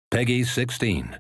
Peggy 16.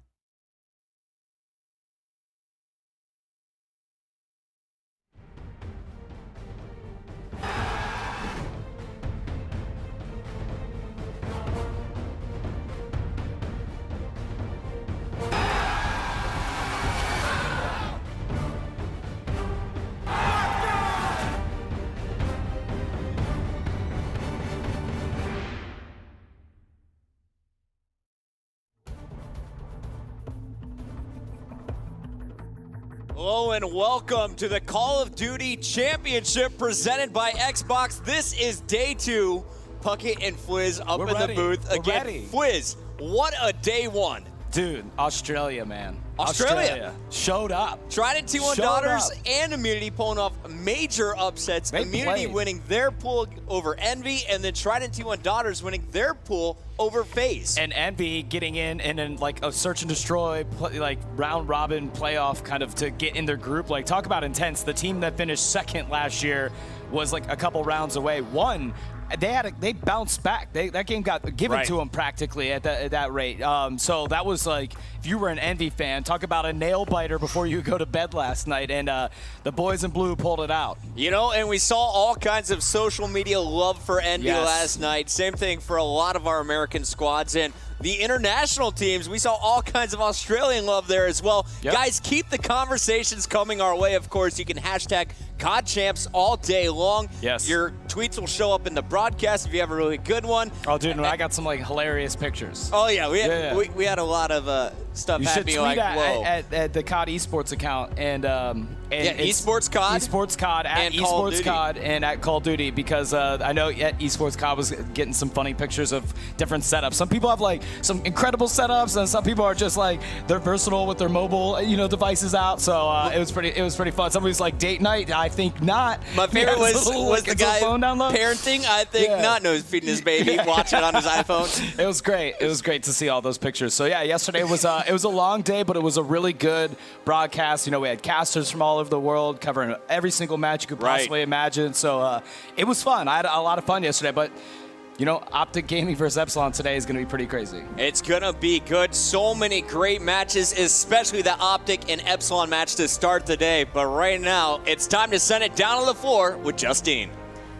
Hello and welcome to the Call of Duty Championship presented by Xbox. This is day 2. Puckett and Fwiz up in the booth again. Fwiz, what a day 1. Dude, Australia, man. Australia showed up. Trident T1 Daughters and Immunity pulling off major upsets. Immunity winning their pool over Envy, and then Trident T1 Daughters winning their pool over FaZe. And Envy getting in like a search and destroy, like round robin playoff kind of to get in their group. Like, talk about intense. The team that finished second last year was like a couple rounds away. They bounced back. That game got given to them practically at that rate. So that was like, if you were an Envy fan, talk about a nail biter before you go to bed last night. And the boys in blue pulled it out. You know, and we saw all kinds of social media love for Envy last night. Same thing for a lot of our American squads. And the international teams, we saw all kinds of Australian love there as well. Yep. Guys, keep the conversations coming our way. Of course, you can hashtag CoD Champs all day long. Yes. Your tweets will show up in the broadcast if you have a really good one. Oh, dude, I got some like hilarious pictures. Oh, yeah. We had a lot of stuff happening. You should tweet like, at the CoD Esports account and Esports CoD. Esports CoD at and Esports CoD and at Call of Duty, because I know at Esports CoD was getting some funny pictures of different setups. Some people have like some incredible setups, and some people are just like, they're versatile with their mobile devices out. So it was pretty fun. Somebody's like, date night. I think not. My favorite was the guy parenting. I think not. No, he's feeding his baby, watching it on his iPhone. It was great. It was great to see all those pictures. So yeah, yesterday was it was a long day, but it was a really good broadcast. We had casters from all over the world covering every single match you could possibly imagine. So it was fun. I had a lot of fun yesterday, but Optic Gaming versus Epsilon today is going to be pretty crazy. It's going to be good. So many great matches, especially the Optic and Epsilon match to start the day. But right now, it's time to send it down to the floor with Justine.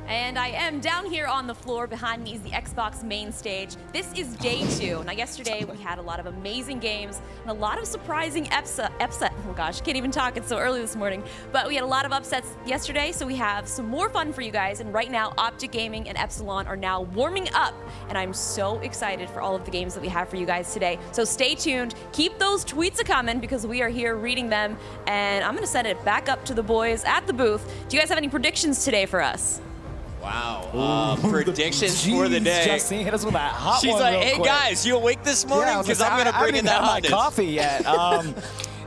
And I am down here on the floor. Behind me is the Xbox main stage. This is day 2. Now, yesterday we had a lot of amazing games and a lot of surprising upset. Oh gosh, can't even talk. It's so early this morning. But we had a lot of upsets yesterday, so we have some more fun for you guys. And right now, Optic Gaming and Epsilon are now warming up. And I'm so excited for all of the games that we have for you guys today. So stay tuned. Keep those tweets a-coming, because we are here reading them. And I'm going to send it back up to the boys at the booth. Do you guys have any predictions today for us? Wow. Predictions for the day. Justine hit us with that hot She's one like, real hey, quick. guys, you awake this morning? Because I'm going to bring in that hotness. I haven't even had my coffee yet.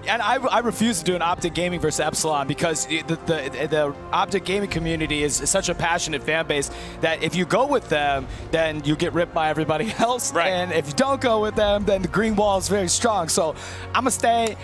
And I refuse to do an Optic Gaming versus Epsilon, because the Optic Gaming community is such a passionate fan base that if you go with them, then you get ripped by everybody else. Right. And if you don't go with them, then the green wall is very strong. So I'm gonna stay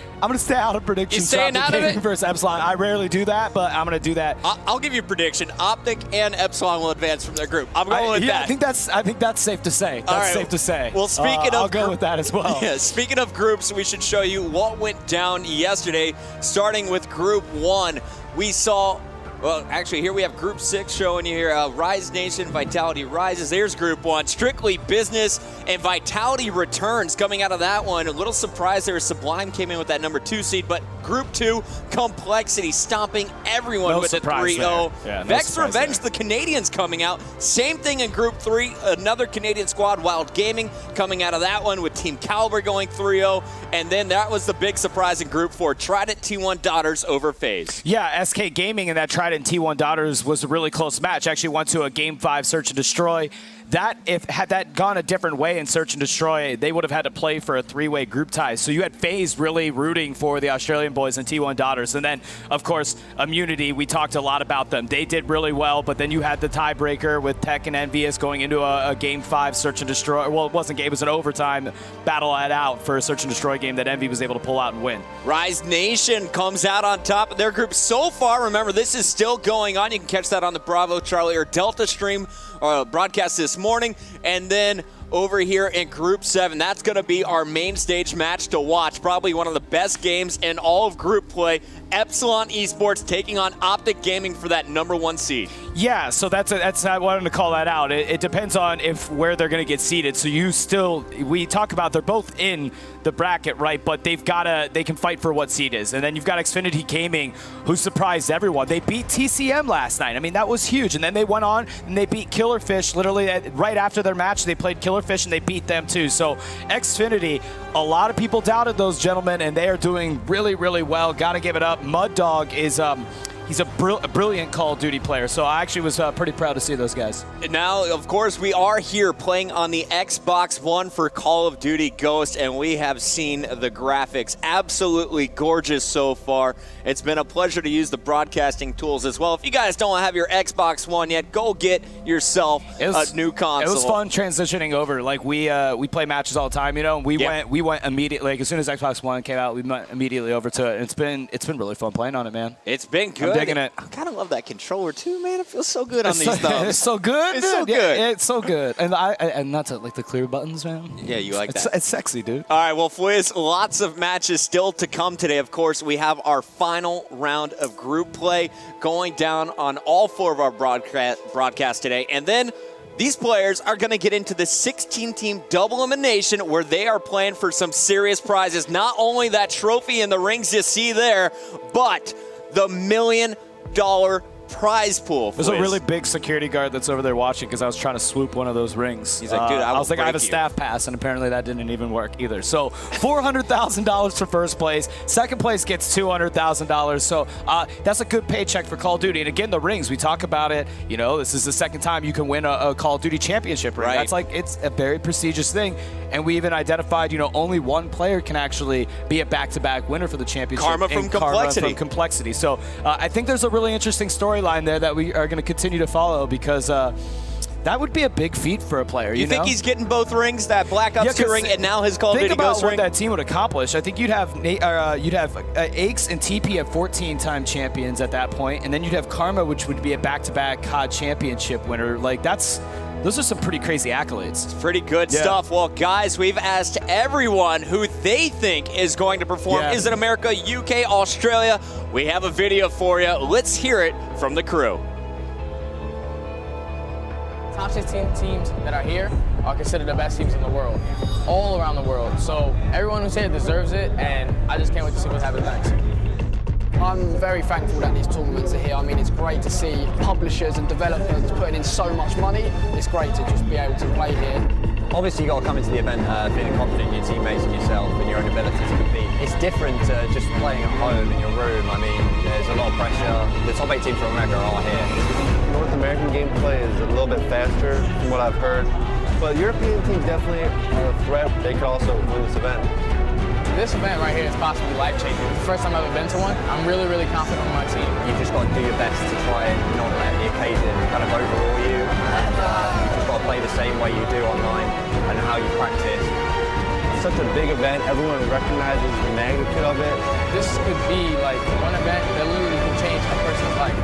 out of predictions. You're staying out of it? Versus Epsilon. I rarely do that, but I'm gonna do that. I'll give you a prediction. Optic and Epsilon will advance from their group. I'm going with that. I think that's safe to say. That's safe to say. Well, speaking of, I'll go with that as well. Yeah, speaking of groups, we should show you what went down yesterday. Starting with Group 1, we saw, well, actually, here we have Group 6 showing you here. Rise Nation, Vitality Rises. There's Group 1. Strictly Business and Vitality returns coming out of that one. A little surprise there. Sublime came in with that number 2 seed, but Group 2, Complexity stomping everyone with a 3-0. Yeah, Vex Revenge, the Canadians coming out. Same thing in Group 3. Another Canadian squad, Wild Gaming, coming out of that one with Team Caliber going 3-0. And then that was the big surprise in Group 4. Trident T1 Daughters over FaZe. Yeah, SK Gaming and that Trident T1 Daughters was a really close match. Actually went to a Game 5 Search and Destroy. Had that gone a different way in Search and Destroy, they would have had to play for a 3-way group tie. So you had FaZe really rooting for the Australian boys and T1 Daughters. And then, of course, Immunity, we talked a lot about them. They did really well, but then you had the tiebreaker with Tech and Envious going into a Game 5 Search and Destroy. Well, it wasn't game, it was an overtime battle it out for a Search and Destroy game that Envy was able to pull out and win. Rise Nation comes out on top of their group so far. Remember, this is still going on. You can catch that on the Bravo, Charlie, or Delta stream broadcast this morning. And then over here in Group 7. That's going to be our main stage match to watch. Probably one of the best games in all of group play. Epsilon Esports taking on Optic Gaming for that #1 seed. Yeah, so that's I wanted to call that out. It depends on where they're going to get seated. So we talk about they're both in the bracket, right? But they can fight for what seed is. And then you've got Xfinity Gaming, who surprised everyone. They beat TCM last night. I mean, that was huge. And then they went on and they beat Killerfish. Literally right after their match, they played Killerfish and they beat them too. So Xfinity, a lot of people doubted those gentlemen, and they are doing really, really well. Got to give it up. Mud Dog is he's a brilliant Call of Duty player, so I actually was pretty proud to see those guys. Now, of course, we are here playing on the Xbox One for Call of Duty Ghost, and we have seen the graphics. Absolutely gorgeous so far. It's been a pleasure to use the broadcasting tools as well. If you guys don't have your Xbox One yet, go get yourself a new console. It was fun transitioning over. Like we play matches all the time, you know. And we went immediately. Like as soon as Xbox One came out, we went immediately over to it. And it's been really fun playing on it, man. It's been good. I'm digging it. I kind of love that controller too, man. It feels so good on these thumbs. It's so good. It's so good. Yeah, it's so good. And not to like the clear buttons, man. Yeah, you like that. It's sexy, dude. All right, well, Fwiz, lots of matches still to come today. Of course, we have our final round of group play going down on all 4 of our broadcasts today. And then these players are going to get into the 16-team double elimination where they are playing for some serious prizes. Not only that trophy and the rings you see there, but the $1 million prize pool. There's a really big security guard that's over there watching because I was trying to swoop one of those rings. He's like, dude, I was like, I have a staff pass, and apparently that didn't even work either. So $400,000 for first place. Second place gets $200,000. So that's a good paycheck for Call of Duty. And again, the rings, we talk about it. You know, this is the second time you can win a Call of Duty championship ring. Right. That's like, it's a very prestigious thing. And we even identified, you know, only one player can actually be a back-to-back winner for the championship. Karma from Complexity. Karma from Complexity. So I think there's a really interesting storyline there that we are going to continue to follow because that would be a big feat for a player. You think he's getting both rings, that Black Ops 2 ring and now his Call of Duty Ghost ring? Think about what that team would accomplish. I think you'd have Aches and TP at 14-time champions at that point, and then you'd have Karma, which would be a back-to-back CoD championship winner. Like those are some pretty crazy accolades. It's pretty good stuff. Well, guys, we've asked everyone who they think is going to perform. Yeah. Is it America, UK, Australia? We have a video for you. Let's hear it from the crew. Top 16 teams that are here are considered the best teams in the world, all around the world. So everyone who's here deserves it, and I just can't wait to see what happens next. I'm very thankful that these tournaments are here. I mean, it's great to see publishers and developers putting in so much money. It's great to just be able to play here. Obviously, you've got to come into the event feeling confident in your teammates and yourself and your own ability to compete. It's different to just playing at home in your room. I mean, there's a lot of pressure. The top 8 teams from America are here. North American gameplay is a little bit faster from what I've heard, but European teams definitely are a threat. They could also win this event. This event right here is possibly life-changing. It's the first time I've ever been to one. I'm really, really confident in my team. You've just got to do your best to try and not let the occasion kind of overrule you. And you've just got to play the same way you do online and how you practice. It's such a big event. Everyone recognizes the magnitude of it. This could be like one event that literally can change a person's life.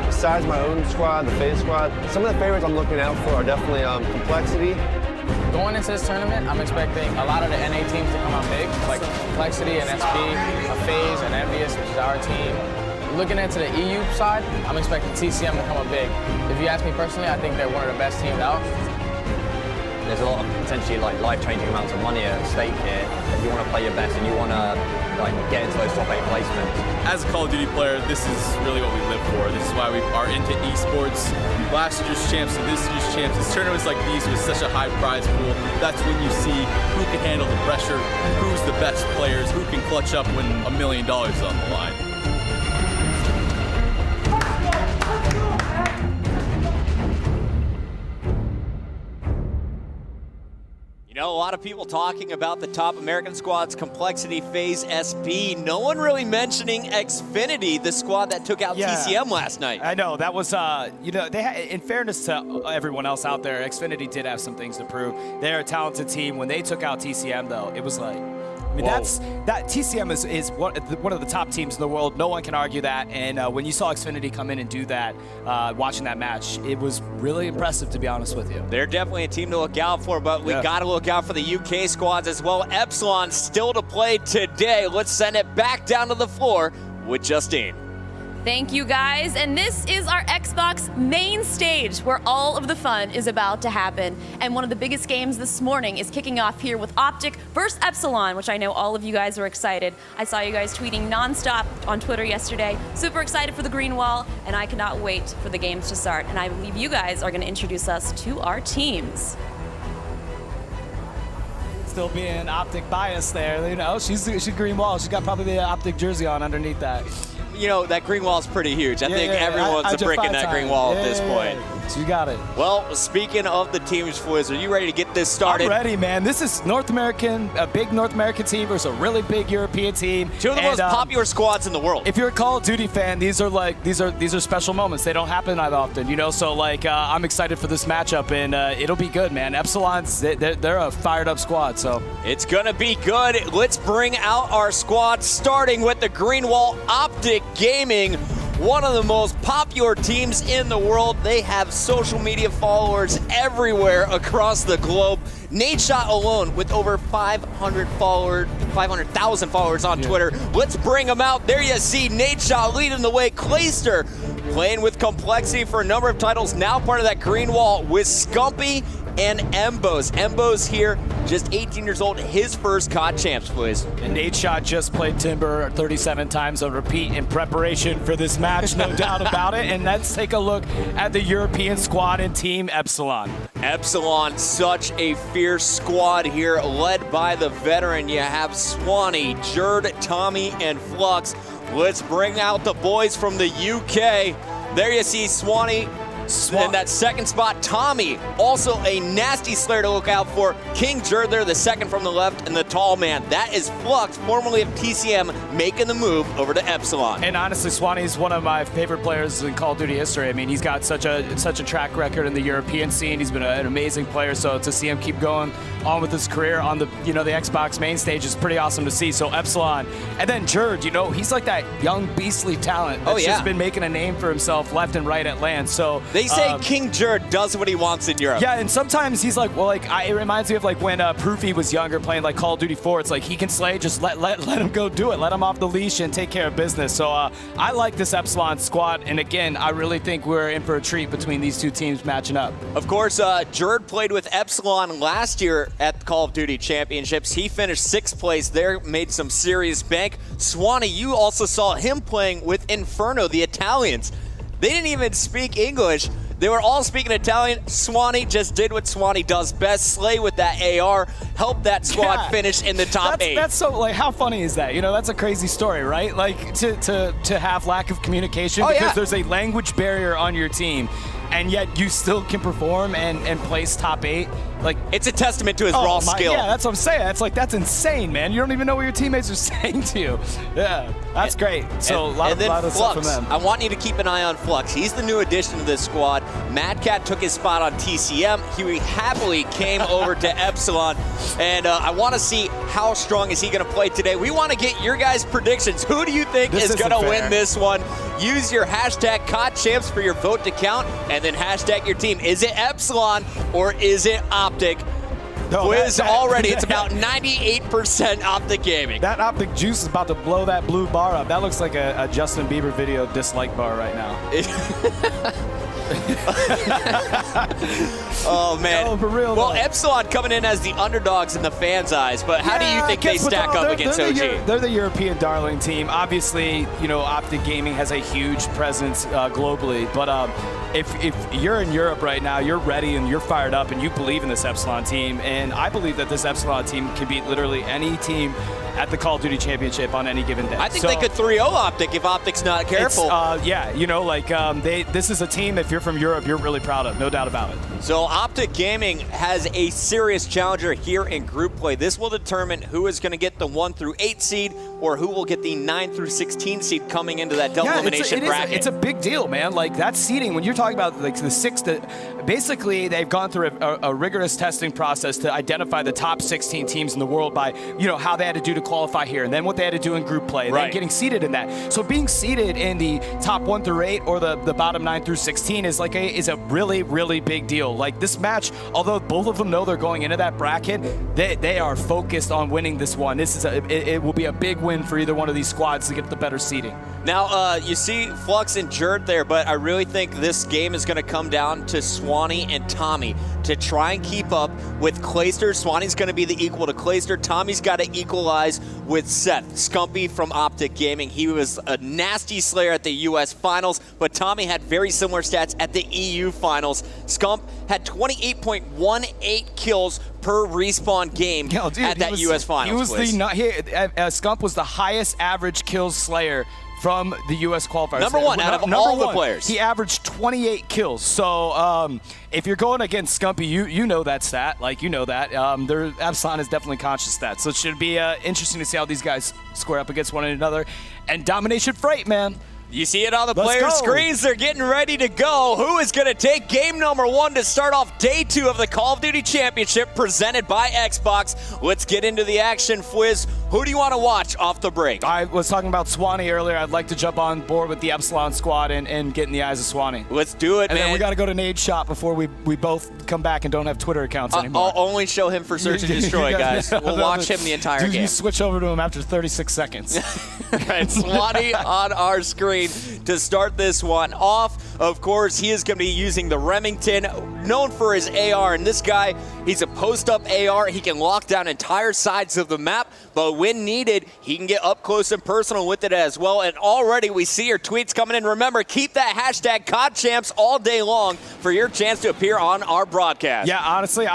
Besides my own squad, the FaZe squad, some of the favorites I'm looking out for are definitely Complexity. Going into this tournament, I'm expecting a lot of the NA teams to come out big, like Complexity and SB, a FaZe and Envious, which is our team. Looking into the EU side, I'm expecting TCM to come up big. If you ask me personally, I think they're one of the best teams out. There's a lot of potentially like life-changing amounts of money at stake here. If you want to play your best and you want to like get into those top 8 placements. As a Call of Duty player, this is really what we live for. This is why we are into esports. Last year's champs and this year's champs. It's tournaments like these with such a high prize pool. That's when you see who can handle the pressure, who's the best players, who can clutch up when $1 million is on the line. You know, a lot of people talking about the top American squads, Complexity, FaZe, SB. No one really mentioning Xfinity, the squad that took out TCM last night. I know, that was, you know, in fairness to everyone else out there, Xfinity did have some things to prove. They're a talented team. When they took out TCM, though, it was like, I mean, that TCM is one of the top teams in the world. No one can argue that. And when you saw Xfinity come in and do that, watching that match, it was really impressive, to be honest with you. They're definitely a team to look out for, but we got to look out for the UK squads as well. Epsilon still to play today. Let's send it back down to the floor with Justine. Thank you, guys. And this is our Xbox main stage where all of the fun is about to happen. And one of the biggest games this morning is kicking off here with Optic versus Epsilon, which I know all of you guys are excited. I saw you guys tweeting nonstop on Twitter yesterday. Super excited for the green wall, and I cannot wait for the games to start. And I believe you guys are going to introduce us to our teams. Still being Optic bias there, you know, she's green wall. She's got probably the Optic jersey on underneath that. You know, that green wall is pretty huge. I think everyone's a brick in that green wall at this point. So you got it. Well, speaking of the teams, Fliz, are you ready to get this started? I'm ready, man. This is North American, a big North American team versus a really big European team. Two of the most popular squads in the world. If you're a Call of Duty fan, these are special moments. They don't happen that often, you know. So like, I'm excited for this matchup, and it'll be good, man. Epsilon's they're a fired up squad, so it's gonna be good. Let's bring out our squad, starting with the green wall, Optic Gaming. One of the most popular teams in the world. They have social media followers everywhere across the globe. Nadeshot alone with over 500,000 followers on Twitter. Let's bring them out. There you see Nadeshot leading the way. Clayster playing with Complexity for a number of titles. Now part of that green wall with Scumpy and Embos. Embos here, just 18 years old, his first CoD champs, please. And Nadeshot just played Timber 37 times on repeat in preparation for this match, no doubt about it. And let's take a look at the European squad and Team Epsilon. Epsilon, such a fierce squad here, led by the veteran. You have Swanee, Jerd, Tommy, and Flux. Let's bring out the boys from the UK. There you see Swanee. In that second spot, Tommy, also a nasty slayer to look out for. King Jerd there, the second from the left, and the tall man. That is Flux, formerly of TCM, making the move over to Epsilon. And honestly, Swanee's one of my favorite players in Call of Duty history. I mean, he's got such a track record in the European scene. He's been an amazing player, so to see him keep going on with his career on the the Xbox main stage is pretty awesome to see. So Epsilon, and then Jerd, he's like that young beastly talent that's just been making a name for himself left and right at LAN. So they say King Jerd does what he wants in Europe. Yeah, and sometimes he's like, it reminds me of like when Proofy was younger playing like Call of Duty 4. It's like he can slay, just let him go do it. Let him off the leash and take care of business. So I like this Epsilon squad, and again, I really think we're in for a treat between these two teams matching up. Of course, Jerd played with Epsilon last year at the Call of Duty Championships. He finished 6th place there, made some serious bank. Swanee, you also saw him playing with Inferno, the Italians. They didn't even speak English. They were all speaking Italian. Swanee just did what Swanee does best, slay with that AR, help that squad finish in the top 8. That's so, like, how funny is that? That's a crazy story, right? Like, to have lack of communication because there's a language barrier on your team, and yet you still can perform and place top 8. Like, it's a testament to his raw skill. Yeah, that's what I'm saying. It's like, that's insane, man. You don't even know what your teammates are saying to you. Yeah, that's great. So a lot of stuff from them. I want you to keep an eye on Flux. He's the new addition to this squad. Mad Cat took his spot on TCM. He happily came over to Epsilon, and I want to see how strong is he going to play today. We want to get your guys' predictions. Who do you think is going to win this one? Use your hashtag CODChamps for your vote to count, and then hashtag your team. Is it Epsilon or is it Optic? Quiz already, it's about 98% Optic Gaming. That Optic juice is about to blow that blue bar up. That looks like a Justin Bieber video dislike bar right now. Oh, man. No, for real, well, though. Epsilon coming in as the underdogs in the fans' eyes, but how do you think they stack up against OG? They're the European darling team. Obviously, Optic Gaming has a huge presence globally, but if you're in Europe right now, you're ready and you're fired up and you believe in this Epsilon team, and I believe that this Epsilon team can beat literally any team at the Call of Duty Championship on any given day. I think they could 3-0 Optic if Optic's not careful. Yeah, you know, like this is a team, if you're from Europe, you're really proud of, no doubt about it. So Optic Gaming has a serious challenger here in group play. This will determine who is going to get the 1 through 8 seed or who will get the 9 through 16 seed coming into that double elimination bracket. It's a big deal, man. Like that seeding, when you're talking about like the 6 to, basically they've gone through a rigorous testing process to identify the top 16 teams in the world by, you know, how they had to do to qualify here, and then what they had to do in group play, and then getting seeded in that. So being seeded in the top 1 through 8 or the bottom 9 through 16 is like a really, really big deal. Like this match, although both of them know they're going into that bracket, they are focused on winning this one. This is it will be a big win for either one of these squads to get the better seeding. Now, you see Flux and Jerd there, but I really think this game is going to come down to Swanee and Tommy to try and keep up with Clayster. Swanee's going to be the equal to Clayster. Tommy's got to equalize with Seth Scumpy from Optic Gaming. He was a nasty slayer at the US Finals, but Tommy had very similar stats at the EU Finals. Scump had 28.18 kills per respawn game at that US Finals. Scump was the highest average kills slayer from the U.S. qualifiers. Number one out of all the players. He averaged 28 kills. So if you're going against Scumpy, you know that stat. Like, you know that. Epsilon is definitely conscious of that. So it should be interesting to see how these guys square up against one another. And Domination Freight, man. You see it on the player screens. They're getting ready to go. Who is going to take game number 1 to start off day 2 of the Call of Duty Championship presented by Xbox? Let's get into the action, Fwiz. Who do you want to watch off the break? I was talking about Swanee earlier. I'd like to jump on board with the Epsilon squad and get in the eyes of Swanee. Let's do it, man. And then we got to go to Nade's shop before we both come back and don't have Twitter accounts anymore. I'll only show him for Search and Destroy, guys. We'll watch him the entire game. You switch over to him after 36 seconds. Right, Swanee on our screen to start this one off. Of course, he is going to be using the Remington, known for his AR. And this guy, he's a post-up AR. He can lock down entire sides of the map, but when needed, he can get up close and personal with it as well. And already we see your tweets coming in. Remember, keep that hashtag CODChamps all day long for your chance to appear on our broadcast. Yeah, honestly,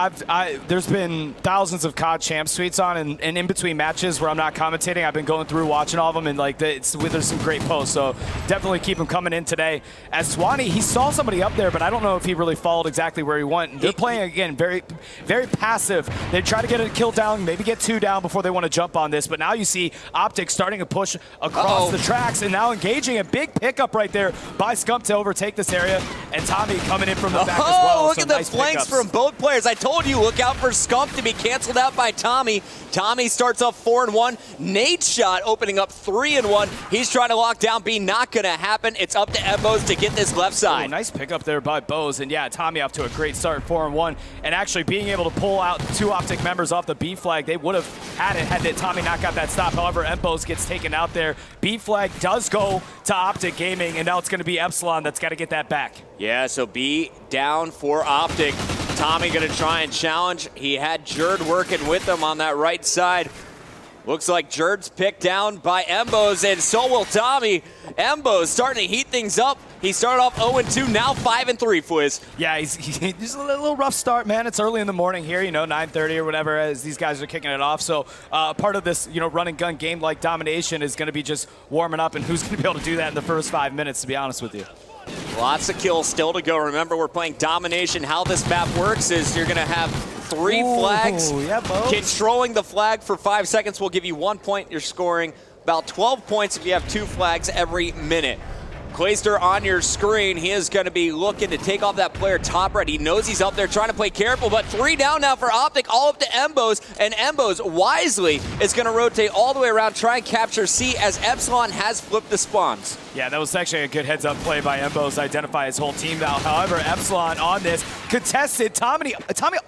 there's been thousands of CODChamps tweets on, and in between matches where I'm not commentating, I've been going through, watching all of them, and like there's some great posts. So definitely keep them coming in today. As Swanee, he saw somebody up there, but I don't know if he really followed exactly where he went. They're playing, again, very, very passive. They try to get a kill down, maybe get 2 down before they want to jump on this. But now you see Optic starting to push across the tracks and now engaging a big pickup right there by Scump to overtake this area. And Tommy coming in from the back as well. Look at the flanks from both players. I told you, look out for Scump to be canceled out by Tommy. Tommy starts off 4-1. Nate's shot opening up 3-1. He's trying to lock down B. Not going to happen. It's up to Embos to get this left side. Nice pickup there by Bose. And yeah, Tommy off to a great start, 4-1. And actually being able to pull out 2 Optic members off the B flag, they would have had it had Tommy not got that stop. However, Embos gets taken out there. B flag does go to Optic Gaming, and now it's going to be Epsilon that's got to get that back. Yeah, so B down for Optic. Tommy going to try and challenge. He had Jerd working with him on that right side. Looks like Jerd's picked down by Embos, and so will Tommy. Embos starting to heat things up. He started off 0-2, now 5-3, Fwiz. Yeah, he's a little rough start, man. It's early in the morning here, 9:30 or whatever, as these guys are kicking it off. So part of this, run and gun game like Domination is going to be just warming up, and who's going to be able to do that in the first 5 minutes, to be honest with you. Lots of kills still to go. Remember, we're playing Domination. How this map works is you're going to have 3 flags. Controlling the flag for 5 seconds will give you 1 point. You're scoring about 12 points if you have 2 flags every minute. Clayster on your screen. He is going to be looking to take off that player top right. He knows he's up there trying to play careful, but 3 down now for Optic, all up to Embos, and Embos wisely is going to rotate all the way around, try and capture C as Epsilon has flipped the spawns. Yeah, that was actually a good heads-up play by Embos to identify his whole team now. However, Epsilon on this contested. Tommy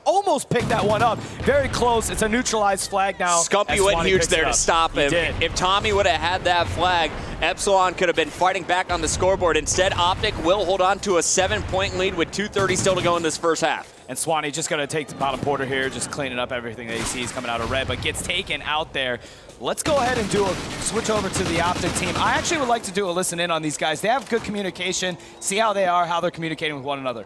almost picked that one up. Very close. It's a neutralized flag now. Scumpy went huge there to stop him. If Tommy would have had that flag, Epsilon could have been fighting back on the scoreboard. Instead, Optic will hold on to a 7-point lead with 2:30 still to go in this first half. And Swanee just going to take the bottom porter here, just cleaning up everything that he sees coming out of red, but gets taken out there. Let's go ahead and do a switch over to the Optic team. I actually would like to do a listen in on these guys. They have good communication. See how they are, how they're communicating with one another.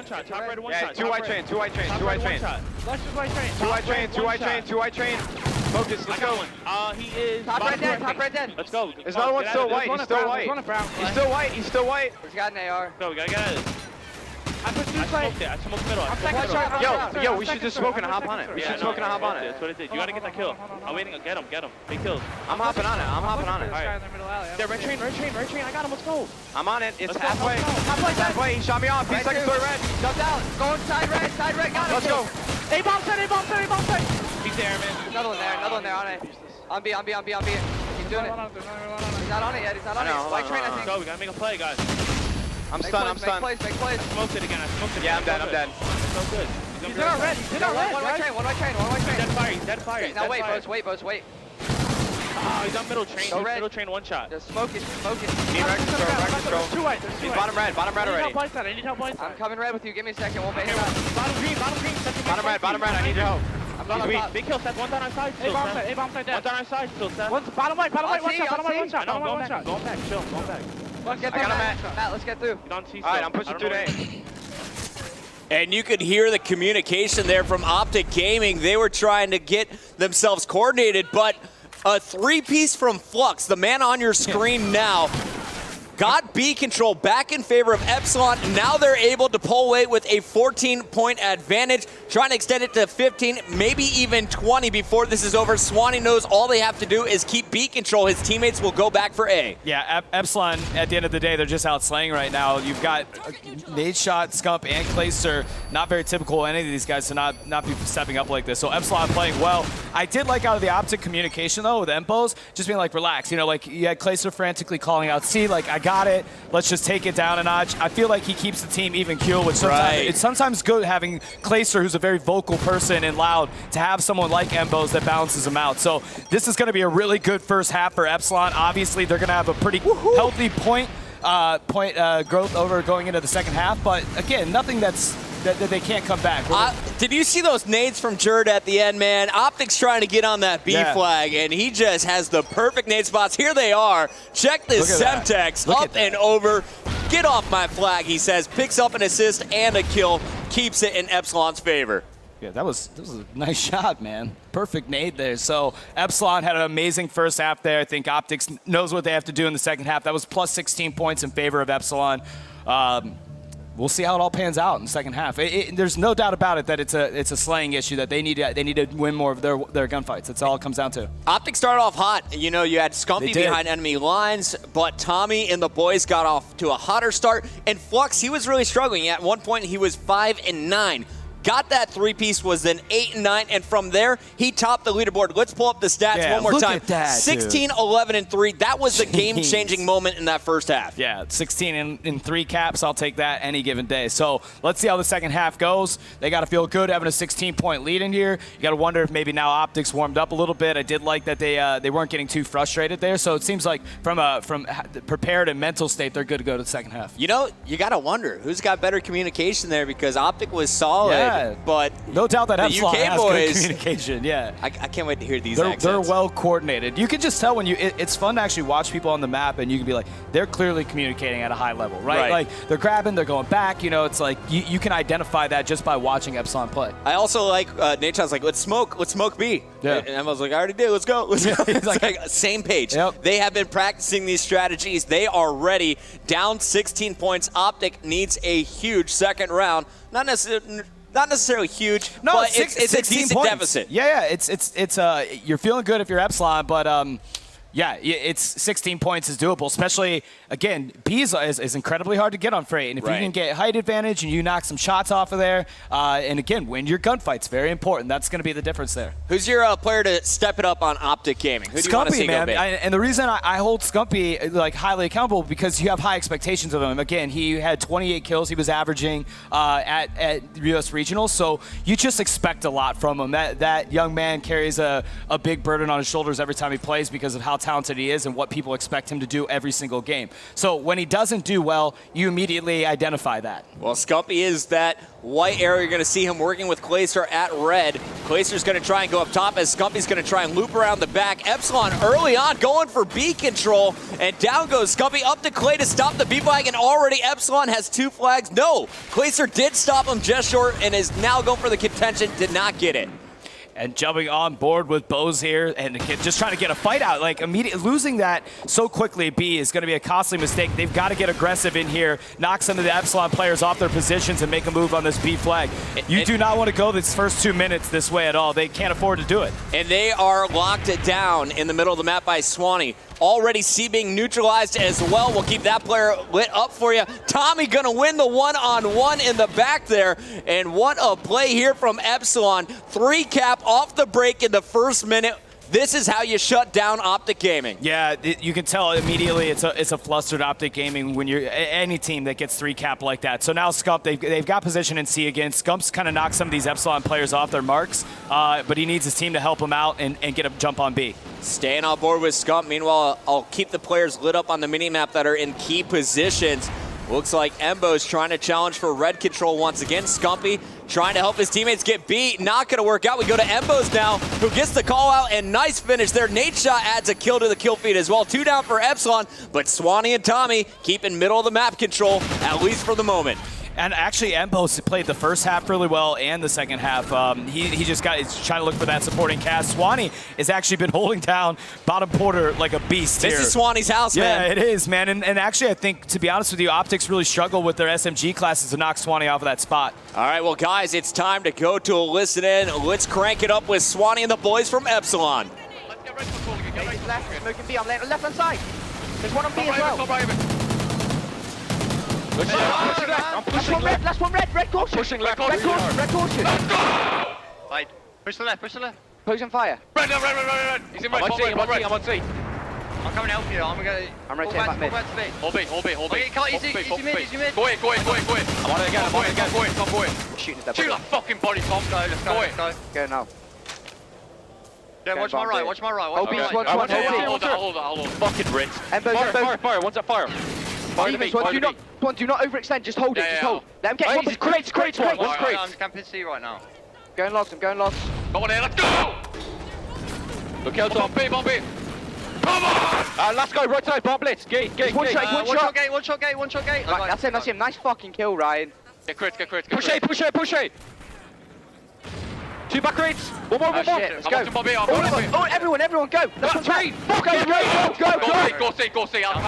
shot. Top red one Yeah, shot. two white chain. Two white chain. Two white chain. Flash is white train. Two white chain. Two white chain. Two white chain. Focus. Let's go. He is. Top red dead. Top red dead. Let's go. There's another one still white. He's still white. He's still white. He's still white. He's got an AR. Go. We gotta get out of this. I smoked it. I smoked middle. Yo, we should just smoke and hop on it. We should smoke and hop on it. That's what it did. You gotta get that kill. I'm waiting. Get him. Big kills. I'm hopping on it. I'm hopping on it. Alright. Yeah, red train. I got him. Let's go. I'm on it. It's Let's go, halfway. let's go. Halfway. He shot me off. He's second story red. Jumped out. Going side red. Got it. Let's go. A-bomb set. He's there, man. Another one there on it. On B. He's doing it. He's not on it yet. White train, I Let's think. go. We gotta make a play, guys. I'm stunned. Make plays. I smoked it again. Yeah, I'm dead. So good. He's in our red. One white train. Dead fire. Now wait, boats. Oh, he's on middle train. Go red. Middle train one shot. Just smoke it. Need red control. Two white. He's bottom red already. I need help blind side. I'm coming red with you. Give me a second. We'll bait him Bottom green. Bottom red. I need your help. I'm going on top. Big kill, Seth. One down our side. A-bomb side. One down our side still, Seth. Bottom white, one shot. I know, going back. Chill, going back. Let's get through, Matt. Let's get through. Get on T. All right, I'm pushing through to A. And you could hear the communication there from Optic Gaming. They were trying to get themselves coordinated, but a three-piece from Flux, the man on your screen now, got B control back in favor of Epsilon. Now they're able to pull away with a 14-point advantage, trying to extend it to 15, maybe even 20 before this is over. Swanee knows all they have to do is keep B control. His teammates will go back for A. Yeah, Epsilon, at the end of the day, they're just out slaying right now. You've got Nade Shot, Scump, and Clayster. Not very typical of any of these guys to not be stepping up like this. So Epsilon playing well. I did like out of the Optic communication, though, with Empos, just being like, relax. You know, like, you had Clayster frantically calling out C, like, I got it. Let's just take it down a notch. I feel like he keeps the team even keel, which sometimes it's sometimes good having Clayster, who's a very vocal person and loud, to have someone like Embos that balances him out. So this is going to be a really good first half for Epsilon. Obviously, they're going to have a pretty healthy point growth over going into the second half. But again, nothing that they can't come back. Did you see those nades from Jerd at the end, man? Optic's trying to get on that B flag, and he just has the perfect nade spots. Here they are. Check this Semtex up and over. Get off my flag, he says. Picks up an assist and a kill. Keeps it in Epsilon's favor. Yeah, that was a nice shot, man. Perfect nade there. So Epsilon had an amazing first half there. I think Optics knows what they have to do in the second half. That was plus 16 points in favor of Epsilon. We'll see how it all pans out in the second half. There's no doubt about it that it's a slaying issue that they need to win more of their gunfights. That's all it comes down to. Optic started off hot. You know, you had Scumpy behind enemy lines, but Tommy and the boys got off to a hotter start. And Flux, he was really struggling. At one point, he was 5 and 9. Got that three-piece, was then 8 and 9, and from there, he topped the leaderboard. Let's pull up the stats one more time. At that, 16, 11, and 3. That was the game-changing moment in that first half. Yeah, 16 in 3 caps. I'll take that any given day. So let's see how the second half goes. They got to feel good having a 16-point lead in here. You got to wonder if maybe now Optics warmed up a little bit. I did like that they weren't getting too frustrated there. So it seems like from the prepared and mental state, they're good to go to the second half. You know, you got to wonder who's got better communication there, because Optic was solid. Yeah. But no doubt that Epsilon UK has boys, good communication. Yeah, I can't wait to hear these accents. They're well coordinated. You can just tell when it's fun to actually watch people on the map, and you can be like, they're clearly communicating at a high level, right? Like they're grabbing, they're going back. You know, it's like you can identify that just by watching Epsilon play. I also like Nate's like, let's smoke B. Yeah. And I was like, I already did. Let's go. Let's go. It's like same page. Yep. They have been practicing these strategies. They are ready. Down 16 points. Optic needs a huge second round. Not necessarily huge, but it's a decent points. deficit. Yeah, it's you're feeling good if you're Epsilon, but yeah, it's 16 points is doable, especially, again, B is incredibly hard to get on Freight. And if you can get height advantage and you knock some shots off of there, and again, win your gunfights, very important. That's going to be the difference there. Who's your player to step it up on Optic Gaming? Who do you want to see man. go big? And the reason I hold Scumpy like highly accountable, because you have high expectations of him. Again, he had 28 kills he was averaging at US Regionals, so you just expect a lot from him. That young man carries a big burden on his shoulders every time he plays because of how talented he is and what people expect him to do every single game. So when he doesn't do well, you immediately identify that. Well, Scumpy is that white area. You're going to see him working with Glacier at red. Glacier's going to try and go up top as Scumpy's going to try and loop around the back. Epsilon early on going for B control, and down goes Scumpy up to Clay to stop the B flag, and already Epsilon has 2 flags. No, Glacier did stop him just short and is now going for the contention, did not get it. And jumping on board with Bose here and just trying to get a fight out. Like, losing that so quickly at B is going to be a costly mistake. They've got to get aggressive in here, knock some of the Epsilon players off their positions and make a move on this B flag. You do not want to go this first 2 minutes this way at all. They can't afford to do it. And they are locked down in the middle of the map by Swanee. Already C being neutralized as well. We'll keep that player lit up for you. Tommy gonna win the one-on-one in the back there. And what a play here from Epsilon. 3 cap off the break in the first minute. This is how you shut down Optic Gaming. Yeah, you can tell immediately it's a flustered Optic Gaming when you're any team that gets 3 cap like that. So now Scump, they've got position in C again. Scump's kind of knocked some of these Epsilon players off their marks, but he needs his team to help him out and get a jump on B. Staying on board with Scump. Meanwhile, I'll keep the players lit up on the minimap that are in key positions. Looks like Embo's trying to challenge for red control once again. Scumpy trying to help his teammates get beat. Not going to work out. We go to Embo's now, who gets the call out, and nice finish there. Nate Shot adds a kill to the kill feed as well. 2 down for Epsilon, but Swanee and Tommy keeping middle of the map control, at least for the moment. And actually, Embo's played the first half really well and the second half. He's trying to look for that supporting cast. Swanee has actually been holding down bottom porter like a beast here. This is Swanee's house, man. Yeah, it is, man. And actually, I think, to be honest with you, Optics really struggle with their SMG classes to knock Swanee off of that spot. All right, well, guys, it's time to go to a listen in. Let's crank it up with Swanee and the boys from Epsilon. Let's get red control again. Get red left. Smoking B on left-hand side. There's one on B as well. Last one red caution. Pushing left. Red caution. Right. Push the left. Poison fire. Red. He's in red. I'm on C. I'm coming to help you. I'm ready to back mid. Hold B. He's mid. Go in. I'm on it again. Go in. Shooting at that. Shoot that fucking body, Tom. Let's go. Go now. Yeah, watch my right. Hold B. Hold on. Fucking rinse. Fire. One's at fire. Do not overextend, just hold it, just hold. Let him get one. Crates. One's crates. I'm camping C right now. Going logs. Got one here, let's go! Look out, Tom. Bomb B. Come on! Last guy, right side, bomb blitz. Gate. One shot gate. That's him. Nice fucking kill, Ryan. Get crits. Push A. 2 back crates. One more. Let's go. Everyone go. That's 3. Go C. I'm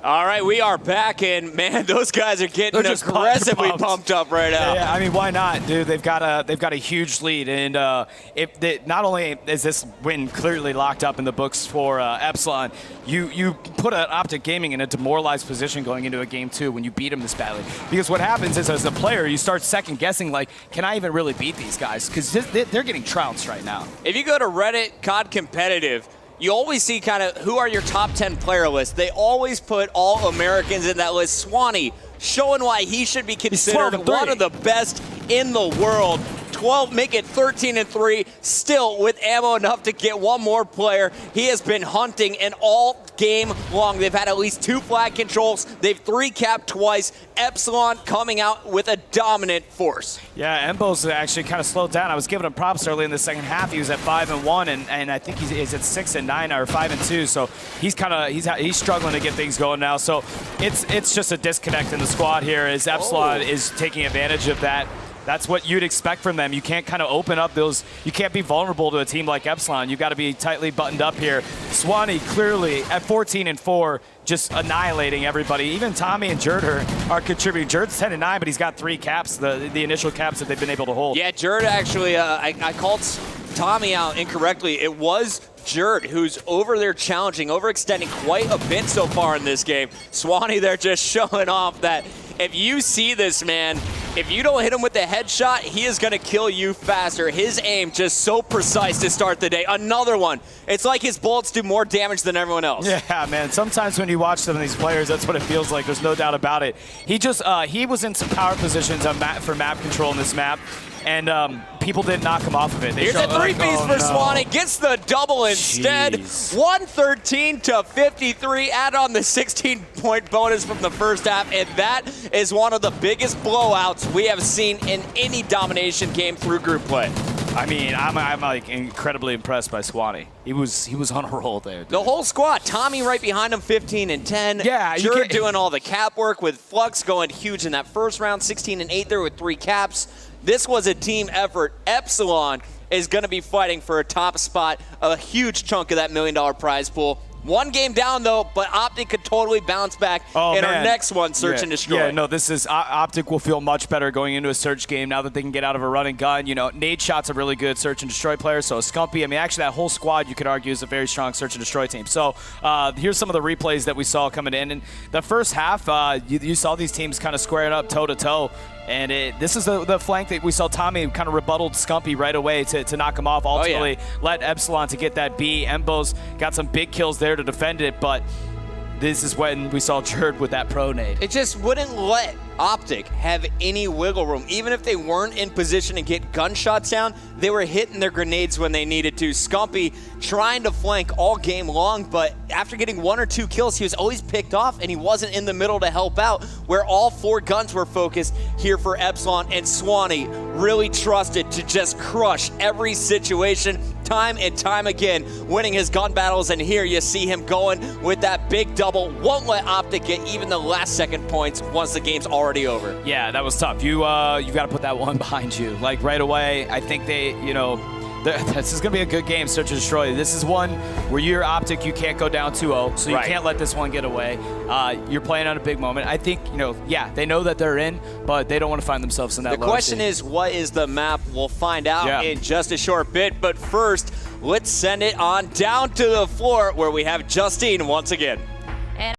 All right, we are back, and man, those guys are getting aggressively pumped up right now. Yeah, I mean, why not, dude? They've got a huge lead, and not only is this win clearly locked up in the books for Epsilon, you put an Optic Gaming in a demoralized position going into a game 2 when you beat them this badly. Because what happens is, as a player, you start second guessing, like, can I even really beat these guys? Because they're getting trounced right now. If you go to Reddit CoD Competitive, you always see kind of who are your top 10 player lists. They always put all Americans in that list. Swanee showing why he should be considered one of the best in the world. 12, make it 13-3, still with ammo enough to get one more player. He has been hunting and all game long. They've had at least 2 flag controls. They've 3 capped twice. Epsilon coming out with a dominant force. Yeah, Embo's actually kind of slowed down. I was giving him props early in the second half. He was at 5-1, and I think he's at 6-9 or 5-2. So he's struggling to get things going now. So it's just a disconnect in the squad here as Epsilon is taking advantage of that. That's what you'd expect from them. You can't kind of open up those. You can't be vulnerable to a team like Epsilon. You've got to be tightly buttoned up here. Swanee clearly at 14-4, just annihilating everybody. Even Tommy and Jerd are contributing. Jerd's 10-9, but he's got 3 caps, the initial caps that they've been able to hold. Yeah, Jerd actually, I called Tommy out incorrectly. It was Jerd who's over there challenging, overextending quite a bit so far in this game. Swanee there just showing off that if you see this man, if you don't hit him with the headshot, he is going to kill you faster. His aim just so precise to start the day. Another one. It's like his bullets do more damage than everyone else. Yeah, man. Sometimes when you watch some of these players, that's what it feels like. There's no doubt about it. He was in some power positions for map control in this map. And people didn't knock him off of it. Here's a three-piece for Swanee. Gets the double instead. Jeez. 113 to 53. Add on the 16-point bonus from the first half, and that is one of the biggest blowouts we have seen in any domination game through group play. I mean, I'm like incredibly impressed by Swanee. He was on a roll there. Dude. The whole squad. Tommy right behind him, 15 and 10. Yeah, Jerd doing all the cap work with Flux going huge in that first round, 16 and 8 there with 3 caps. This was a team effort. Epsilon is going to be fighting for a top spot, a huge chunk of that $1 million prize pool. One game down, though, but Optic could totally bounce back in our next one, Search and Destroy. Yeah, no, this is Optic will feel much better going into a Search game now that they can get out of a run and gun. You know, Nate Shot's a really good Search and Destroy player, so Scumpy. I mean, actually, that whole squad, you could argue, is a very strong Search and Destroy team. So here's some of the replays that we saw coming in. And the first half, you saw these teams kind of squaring up toe-to-toe. And this is the flank that we saw Tommy kind of rebutted Scumpy right away to knock him off. Ultimately, let Epsilon to get that B. Embo's got some big kills there to defend it, but this is when we saw Jerd with that pro nade. It just wouldn't let Optic have any wiggle room. Even if they weren't in position to get gunshots down, they were hitting their grenades when they needed to. Scumpy trying to flank all game long, but after getting 1 or 2 kills, he was always picked off, and he wasn't in the middle to help out, where all 4 guns were focused here for Epsilon. And Swanee really trusted to just crush every situation time and time again, winning his gun battles. And here you see him going with that big double. Won't let Optic get even the last second points once the game's already over. Yeah, that was tough. You got to put that one behind you. Like right away, I think they, you know, this is going to be a good game, Search and Destroy. This is one where you're Optic, you can't go down 2-0, so you can't let this one get away. You're playing on a big moment. I think, you know, yeah, they know that they're in, but they don't want to find themselves in that The question is, what is the map? We'll find out in just a short bit, but first, let's send it on down to the floor where we have Justine once again.